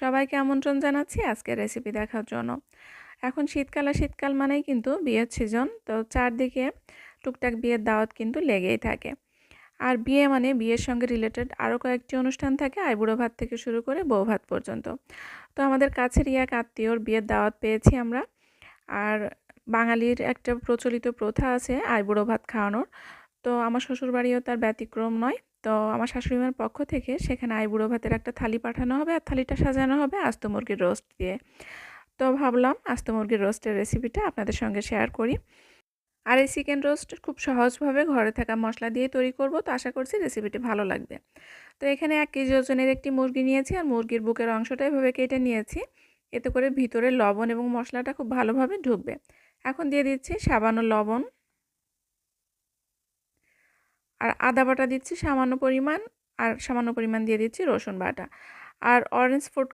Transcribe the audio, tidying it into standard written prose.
সবাইকে আমন্ত্রণ জানাচ্ছি আজকের রেসিপি দেখার জন্য। এখন শীতকাল মানেই কিন্তু বিয়ের সিজন। তো চারদিকে টুকটাক বিয়ের দাওয়াত কিন্তু লেগেই থাকে। আর বিয়ে মানে বিয়ের সঙ্গে রিলেটেড আরও কয়েকটি অনুষ্ঠান থাকে, আইবুড়ো ভাত থেকে শুরু করে বউ ভাত পর্যন্ত। তো আমাদের কাছেরই এক আত্মীয়র বিয়ের দাওয়াত পেয়েছি আমরা। আর বাঙালির একটা প্রচলিত প্রথা আছে আইবুড়ো ভাত খাওয়ানোর। তো আমার শ্বশুরবাড়িও তার ব্যতিক্রম নয়। তো আমার শাশুড়িমার পক্ষ থেকে সেখানে আইবুড়ো ভাতের একটা থালি পাঠানো হবে, আর থালিটা সাজানো হবে আস্ত মুরগির রোস্ট দিয়ে। তো ভাবলাম আস্ত মুরগির রোস্টের রেসিপিটা আপনাদের সঙ্গে শেয়ার করি। আর এই চিকেন রোস্ট খুব সহজভাবে ঘরে থাকা মশলা দিয়ে তৈরি করব, তো আশা করছি রেসিপিটি ভালো লাগবে। তো এখানে 1 কেজি ওজনের একটি মুরগি নিয়েছি, আর মুরগির বুকের অংশটা এভাবে কেটে নিয়েছি। এতে করে ভিতরে লবণ এবং মশলাটা খুব ভালোভাবে ঢুকবে। এখন দিয়ে দিচ্ছি সামান্য লবণ, আর আদা বাটা দিচ্ছি সামান্য পরিমাণ, আর সামান্য পরিমাণ দিয়ে দিচ্ছি রসুন বাটা। আর অরেঞ্জ ফুড